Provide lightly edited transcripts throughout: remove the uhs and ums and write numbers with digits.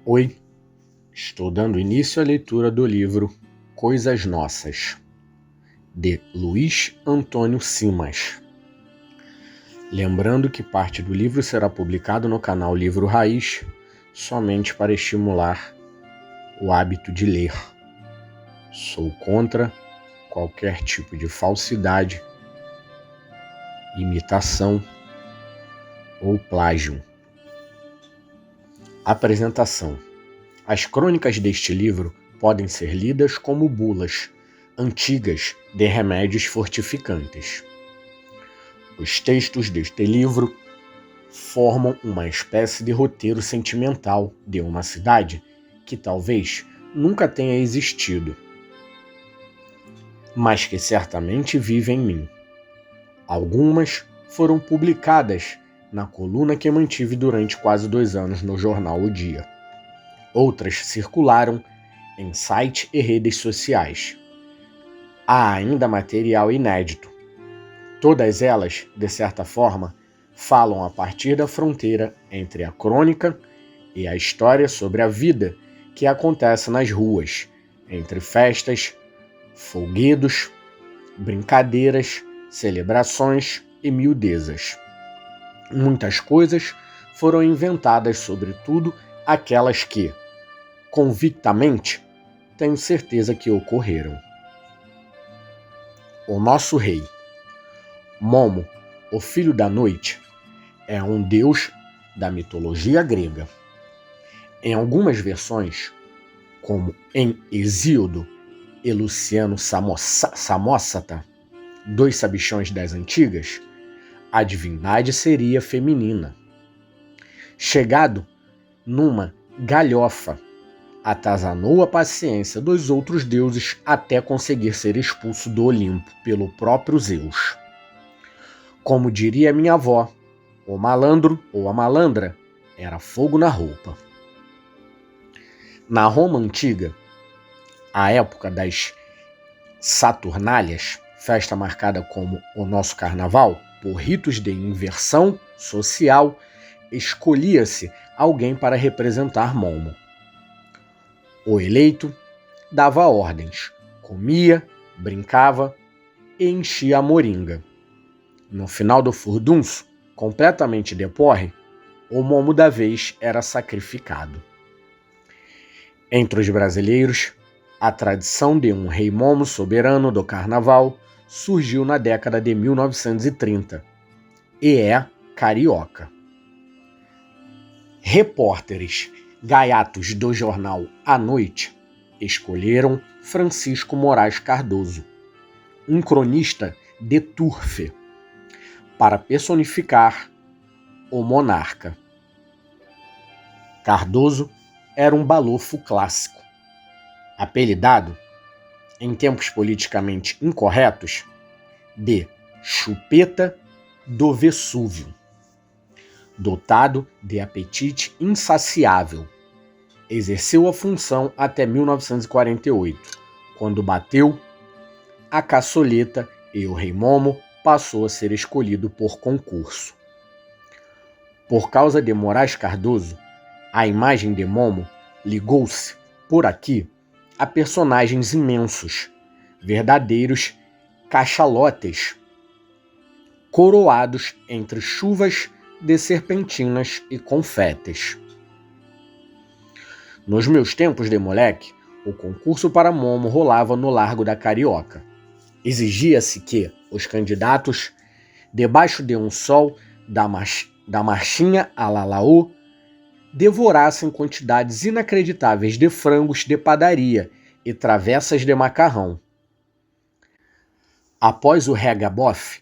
Oi, estou dando início à leitura do livro Coisas Nossas, de Luiz Antônio Simas. Lembrando que parte do livro será publicado no canal Livro Raiz, somente para estimular o hábito de ler. Sou contra qualquer tipo de falsidade, imitação ou plágio. Apresentação. As crônicas deste livro podem ser lidas como bulas antigas de remédios fortificantes. Os textos deste livro formam uma espécie de roteiro sentimental de uma cidade que talvez nunca tenha existido, mas que certamente vive em mim. Algumas foram publicadas na coluna que mantive durante quase 2 anos no jornal O Dia. Outras circularam em site e redes sociais. Há ainda material inédito. Todas elas, de certa forma, falam a partir da fronteira entre a crônica e a história sobre a vida que acontece nas ruas, entre festas, folguedos, brincadeiras, celebrações e miudezas. Muitas coisas foram inventadas, sobretudo aquelas que, convictamente, tenho certeza que ocorreram. O nosso rei, Momo, o filho da noite, é um deus da mitologia grega. Em algumas versões, como em Hesíodo e Luciano Samosata, 2 sabichões das antigas, a divindade seria feminina. Chegado numa galhofa, atazanou a paciência dos outros deuses até conseguir ser expulso do Olimpo pelo próprio Zeus. Como diria minha avó, o malandro ou a malandra era fogo na roupa. Na Roma antiga, a época das Saturnálias, festa marcada como o nosso carnaval, por ritos de inversão social, escolhia-se alguém para representar Momo. O eleito dava ordens, comia, brincava e enchia a moringa. No final do furdunço, completamente de porre, o Momo da vez era sacrificado. Entre os brasileiros, a tradição de um rei Momo soberano do carnaval surgiu na década de 1930 e é carioca. Repórteres gaiatos do jornal A Noite escolheram Francisco Moraes Cardoso, um cronista de turfe, para personificar o monarca. Cardoso era um balofo clássico, apelidado, em tempos politicamente incorretos, de Chupeta do Vesúvio. Dotado de apetite insaciável, exerceu a função até 1948, quando bateu a caçoleta e o rei Momo passou a ser escolhido por concurso. Por causa de Moraes Cardoso, a imagem de Momo ligou-se, por aqui, a personagens imensos, verdadeiros cachalotes, coroados entre chuvas de serpentinas e confetes. Nos meus tempos de moleque, o concurso para Momo rolava no Largo da Carioca. Exigia-se que os candidatos, debaixo de um sol da marchinha Alalaô, devorassem quantidades inacreditáveis de frangos de padaria e travessas de macarrão. Após o regabof,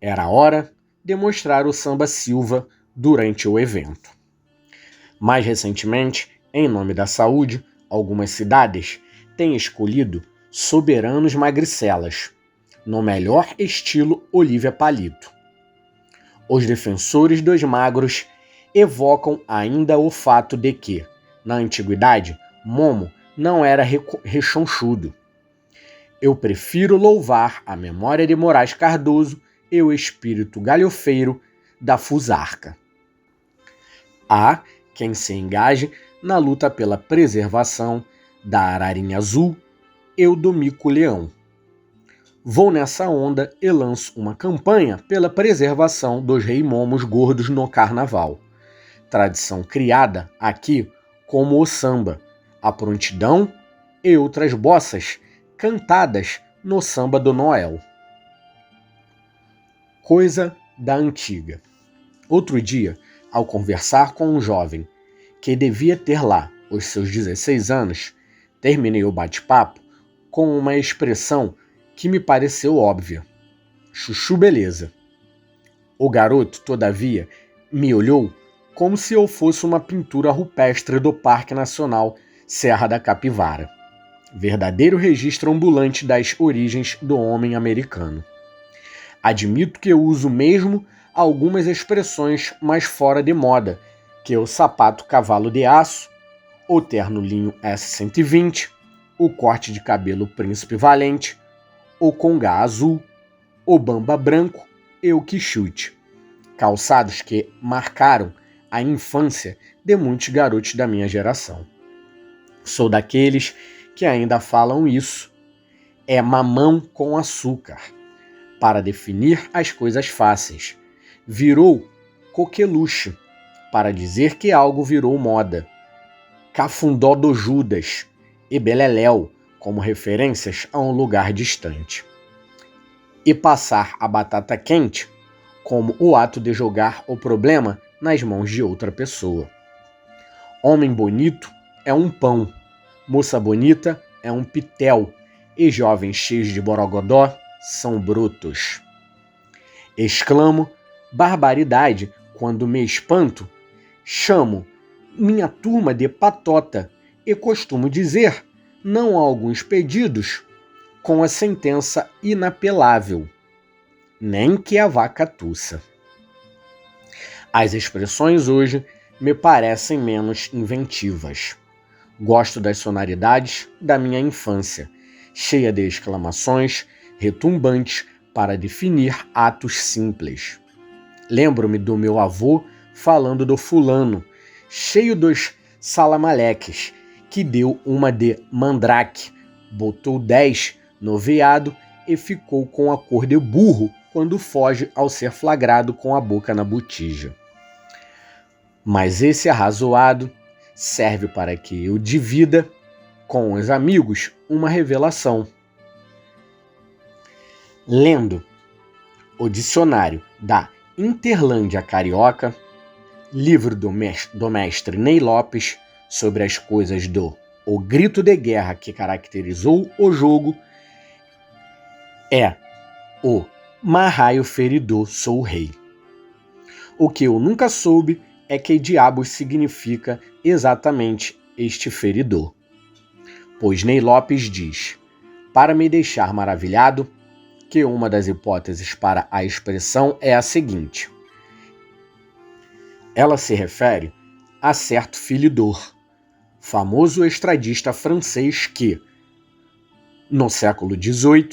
era hora de mostrar o samba Silva durante o evento. Mais recentemente, em nome da saúde, algumas cidades têm escolhido soberanos magricelas, no melhor estilo Olívia Palito. Os defensores dos magros evocam ainda o fato de que, na antiguidade, Momo não era rechonchudo. Eu prefiro louvar a memória de Moraes Cardoso e o espírito galhofeiro da fusarca. Há quem se engaje na luta pela preservação da ararinha azul Eudomico-leão. Vou nessa onda e lanço uma campanha pela preservação dos reimomos gordos no carnaval, tradição criada aqui como o samba, a prontidão e outras bossas cantadas no samba do Noel. Coisa da antiga. Outro dia, ao conversar com um jovem que devia ter lá os seus 16 anos, terminei o bate-papo com uma expressão que me pareceu óbvia. Chuchu beleza. O garoto, todavia, me olhou como se eu fosse uma pintura rupestre do Parque Nacional Serra da Capivara, verdadeiro registro ambulante das origens do homem americano. Admito que eu uso mesmo algumas expressões mais fora de moda, que o sapato cavalo de aço, o terno linho S120, o corte de cabelo príncipe valente, o conga azul, o bamba branco e o quichute, calçados que marcaram a infância de muitos garotos da minha geração. Sou daqueles que ainda falam isso. É mamão com açúcar, para definir as coisas fáceis. Virou coqueluche, para dizer que algo virou moda. Cafundó do Judas e beleléu, como referências a um lugar distante. E passar a batata quente como o ato de jogar o problema nas mãos de outra pessoa. Homem bonito é um pão, moça bonita é um pitel, e jovens cheios de borogodó são brutos. Exclamo barbaridade quando me espanto, chamo minha turma de patota e costumo dizer não a alguns pedidos com a sentença inapelável, nem que a vaca tussa. As expressões hoje me parecem menos inventivas. Gosto das sonoridades da minha infância, cheia de exclamações retumbantes para definir atos simples. Lembro-me do meu avô falando do fulano, cheio dos salamaleques, que deu uma de mandrake, botou 10 no veado e ficou com a cor de burro quando foge ao ser flagrado com a boca na botija. Mas esse arrazoado serve para que eu divida com os amigos uma revelação. Lendo o dicionário da Interlândia Carioca, livro do mestre Ney Lopes sobre as coisas do O Grito de Guerra que caracterizou o jogo, é o Marraio feridor sou rei. O que eu nunca soube é que diabos significa exatamente este feridor. Pois Ney Lopes diz, para me deixar maravilhado, que uma das hipóteses para a expressão é a seguinte. Ela se refere a certo feridor, famoso estradista francês que, no século XVIII,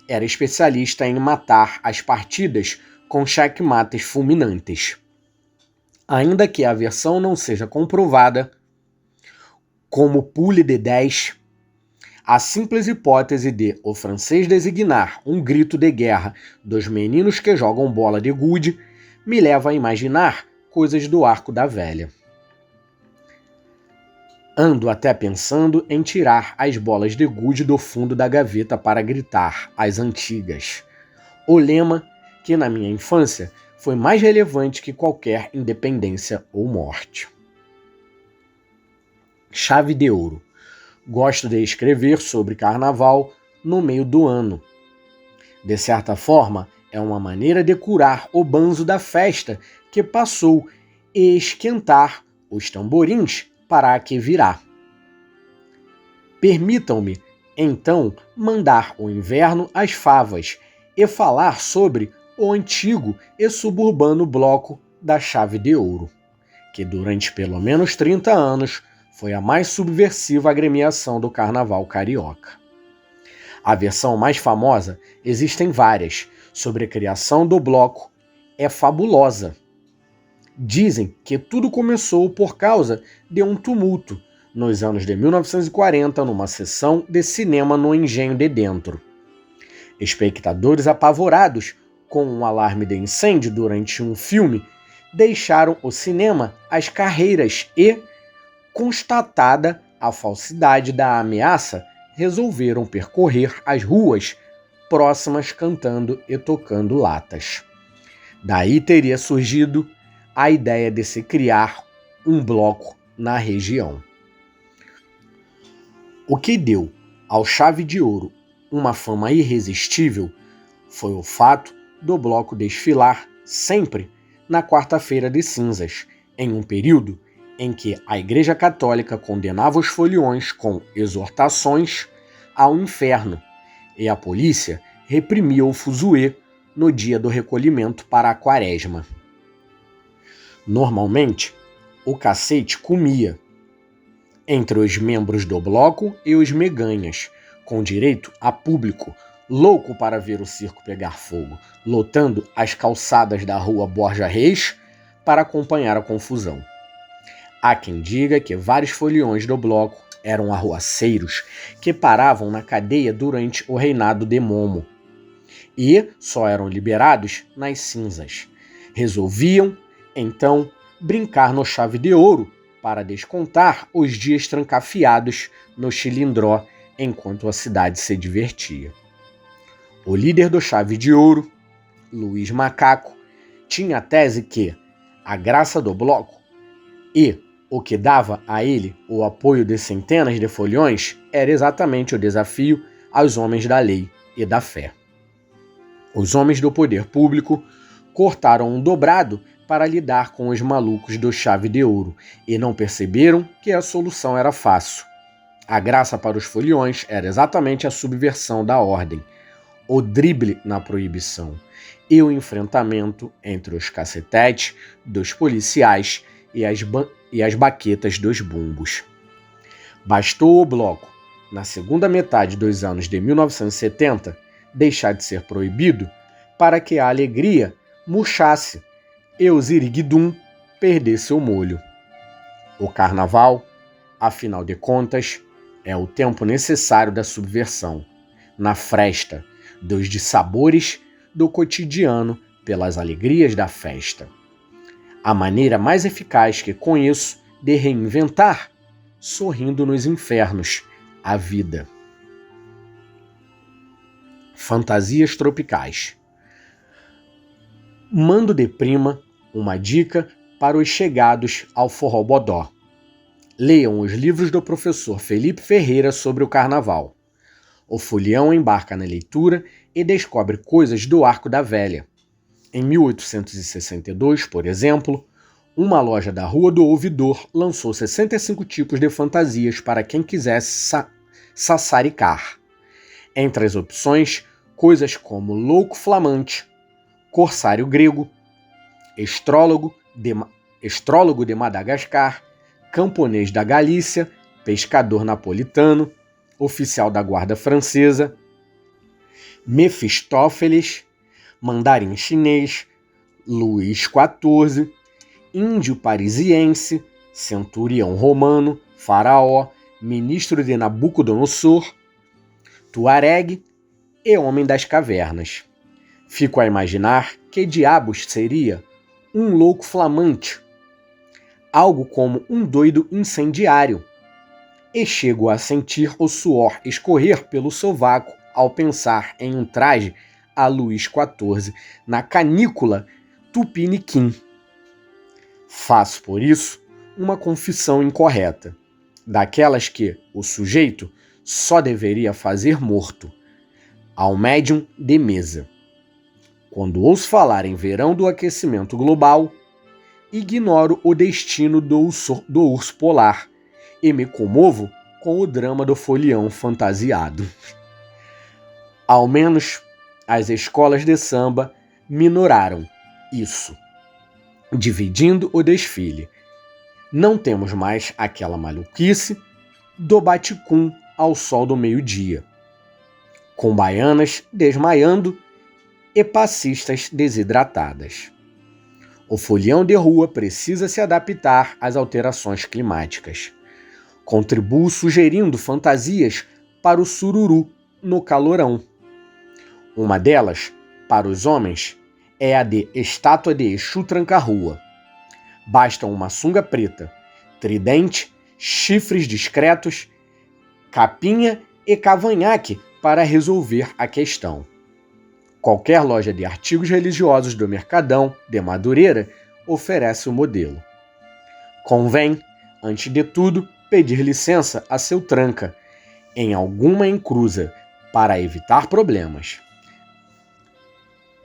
era especialista em matar as partidas com checkmates fulminantes. Ainda que a versão não seja comprovada, como pule de 10, a simples hipótese de o francês designar um grito de guerra dos meninos que jogam bola de gude me leva a imaginar coisas do Arco da Velha. Ando até pensando em tirar as bolas de gude do fundo da gaveta para gritar as antigas. O lema que na minha infância foi mais relevante que qualquer independência ou morte. Chave de ouro. Gosto de escrever sobre carnaval no meio do ano. De certa forma, é uma maneira de curar o banzo da festa que passou e esquentar os tamborins para a que virá. Permitam-me, então, mandar o inverno às favas e falar sobre o antigo e suburbano bloco da Chave de Ouro, que durante pelo menos 30 anos foi a mais subversiva agremiação do carnaval carioca. A versão mais famosa, existem várias, sobre a criação do bloco, é fabulosa. Dizem que tudo começou por causa de um tumulto nos anos de 1940 numa sessão de cinema no Engenho de Dentro. Espectadores apavorados com um alarme de incêndio durante um filme deixaram o cinema às carreiras e, constatada a falsidade da ameaça, resolveram percorrer as ruas próximas cantando e tocando latas. Daí teria surgido a ideia de se criar um bloco na região. O que deu ao Chave de Ouro uma fama irresistível foi o fato do bloco desfilar sempre na quarta-feira de cinzas, em um período em que a Igreja Católica condenava os foliões com exortações ao inferno e a polícia reprimia o fuzuê no dia do recolhimento para a quaresma. Normalmente, o cacete comia entre os membros do bloco e os meganhas, com direito a público, louco para ver o circo pegar fogo, lotando as calçadas da rua Borja Reis para acompanhar a confusão. Há quem diga que vários foliões do bloco eram arruaceiros que paravam na cadeia durante o reinado de Momo e só eram liberados nas cinzas. Resolviam, então, brincar no Chave de Ouro para descontar os dias trancafiados no Chilindró enquanto a cidade se divertia. O líder do Chave de Ouro, Luiz Macaco, tinha a tese que a graça do bloco e o que dava a ele o apoio de centenas de foliões era exatamente o desafio aos homens da lei e da fé. Os homens do poder público cortaram um dobrado para lidar com os malucos do Chave de Ouro e não perceberam que a solução era fácil. A graça para os foliões era exatamente a subversão da ordem, o drible na proibição e o enfrentamento entre os cacetetes dos policiais e as baquetas dos bumbos. Bastou o bloco, na segunda metade dos anos de 1970, deixar de ser proibido para que a alegria murchasse e o ziriguidum perdesse o molho. O carnaval, afinal de contas, é o tempo necessário da subversão, na fresta dos dissabores do cotidiano pelas alegrias da festa. A maneira mais eficaz que conheço de reinventar, sorrindo nos infernos, a vida. Fantasias tropicais. Mando de prima uma dica para os chegados ao forró-bodó. Leiam os livros do professor Felipe Ferreira sobre o carnaval. O folião embarca na leitura e descobre coisas do Arco da Velha. Em 1862, por exemplo, uma loja da Rua do Ouvidor lançou 65 tipos de fantasias para quem quisesse sassaricar. Entre as opções, coisas como louco flamante, corsário grego, estrólogo de Madagascar, camponês da Galícia, pescador napolitano, oficial da guarda francesa, Mefistófeles, mandarim chinês, Luís XIV, índio parisiense, centurião romano, faraó, ministro de Nabucodonosor, tuareg e homem das cavernas. Fico a imaginar que diabos seria um louco flamante, algo como um doido incendiário, e chego a sentir o suor escorrer pelo sovaco ao pensar em um traje a Luís XIV na canícula Tupiniquim. Faço, por isso, uma confissão incorreta, daquelas que o sujeito só deveria fazer morto, ao médium de mesa. Quando ouço falar em verão do aquecimento global, ignoro o destino do urso polar e me comovo com o drama do folião fantasiado. Ao menos as escolas de samba minoraram isso, dividindo o desfile. Não temos mais aquela maluquice do baticum ao sol do meio-dia, com baianas desmaiando e passistas desidratadas. O folião de rua precisa se adaptar às alterações climáticas. Contribuo sugerindo fantasias para o sururu no calorão. Uma delas, para os homens, é a de estátua de Exu Tranca-Rua. Bastam uma sunga preta, tridente, chifres discretos, capinha e cavanhaque para resolver a questão. Qualquer loja de artigos religiosos do Mercadão de Madureira oferece o modelo. Convém, antes de tudo, pedir licença a seu tranca, em alguma encruza, para evitar problemas.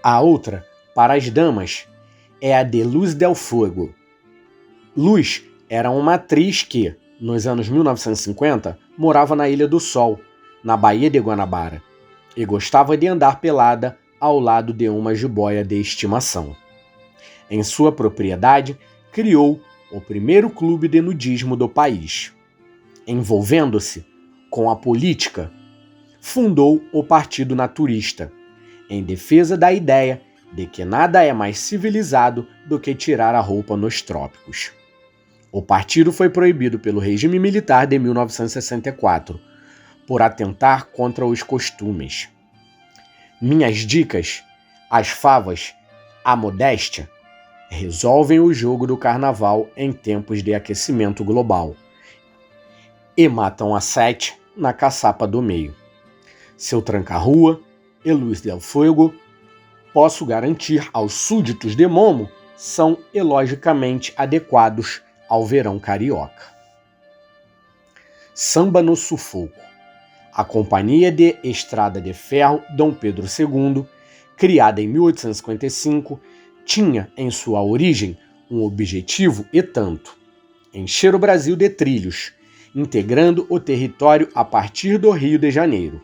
A outra, para as damas, é a de Luz del Fuego. Luz era uma atriz que, nos anos 1950, morava na Ilha do Sol, na Baía de Guanabara, e gostava de andar pelada ao lado de uma jiboia de estimação. Em sua propriedade, criou o primeiro clube de nudismo do país. Envolvendo-se com a política, fundou o Partido Naturista, em defesa da ideia de que nada é mais civilizado do que tirar a roupa nos trópicos. O partido foi proibido pelo regime militar de 1964, por atentar contra os costumes. Minhas dicas, as favas, a modéstia, resolvem o jogo do carnaval em tempos de aquecimento global e matam a sete na caçapa do meio. Seu tranca-rua e Luz del Fuego, posso garantir aos súditos de Momo, são elogicamente adequados ao verão carioca. Samba no Sufoco. A Companhia de Estrada de Ferro Dom Pedro II, criada em 1855, tinha em sua origem um objetivo e tanto: encher o Brasil de trilhos, integrando o território a partir do Rio de Janeiro.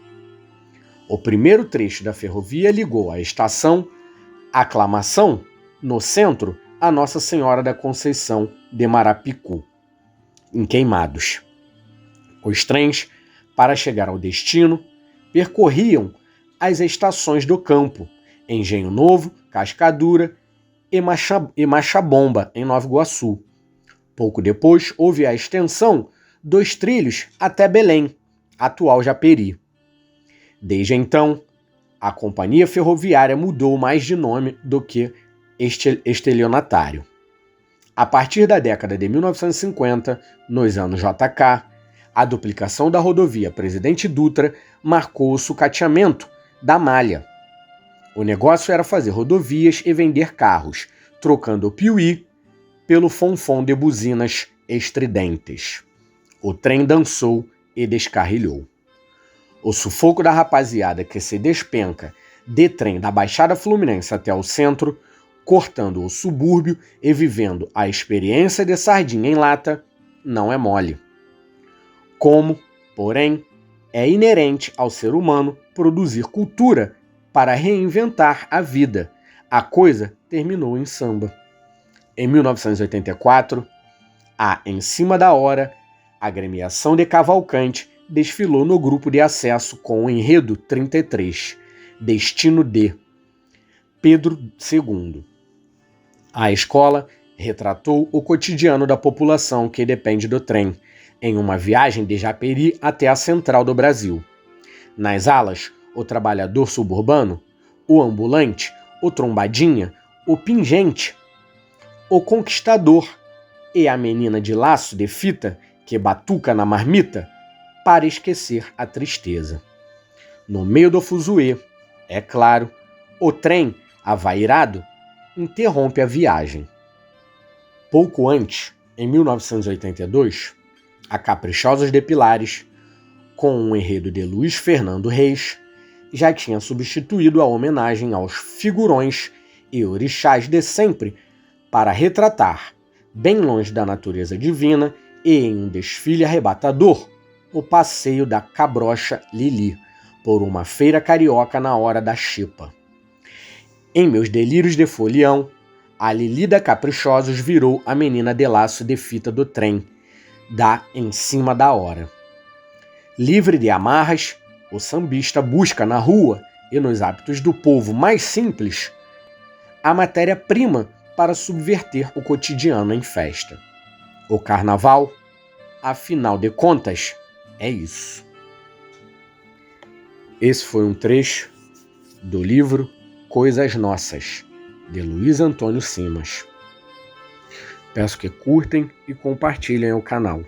O primeiro trecho da ferrovia ligou a estação Aclamação, no centro, a Nossa Senhora da Conceição de Marapicu, em Queimados. Os trens, para chegar ao destino, percorriam as estações do Campo, Engenho Novo, Cascadura e Machabomba, em Nova Iguaçu. Pouco depois, houve a extensão dos trilhos até Belém, atual Japeri. Desde então, a companhia ferroviária mudou mais de nome do que estelionatário. A partir da década de 1950, nos anos JK, a duplicação da rodovia Presidente Dutra marcou o sucateamento da malha. O negócio era fazer rodovias e vender carros, trocando o piuí pelo fonfon de buzinas estridentes. O trem dançou e descarrilhou. O sufoco da rapaziada que se despenca de trem da Baixada Fluminense até o centro, cortando o subúrbio e vivendo a experiência de sardinha em lata, não é mole. Como, porém, é inerente ao ser humano produzir cultura para reinventar a vida, a coisa terminou em samba. Em 1984, Em Cima da Hora, a agremiação de Cavalcante desfilou no grupo de acesso com o enredo 33, Destino de Pedro II. A escola retratou o cotidiano da população que depende do trem, em uma viagem de Japeri até a central do Brasil. Nas alas, o trabalhador suburbano, o ambulante, o trombadinha, o pingente, o conquistador e a menina de laço de fita que batuca na marmita para esquecer a tristeza. No meio do fuzuê, é claro, o trem, avairado, interrompe a viagem. Pouco antes, em 1982, a Caprichosos de Pilares, com um enredo de Luiz Fernando Reis, já tinha substituído a homenagem aos figurões e orixás de sempre para retratar, bem longe da natureza divina e em um desfile arrebatador, o passeio da cabrocha Lili por uma feira carioca na hora da chipa. Em meus delírios de folião, a Lili da Caprichosos virou a menina de laço de fita do trem, Em Cima da Hora. Livre de amarras, o sambista busca na rua e nos hábitos do povo mais simples a matéria-prima para subverter o cotidiano em festa. O carnaval, afinal de contas, é isso. Esse foi um trecho do livro Coisas Nossas, de Luiz Antônio Simas. Peço que curtem e compartilhem o canal.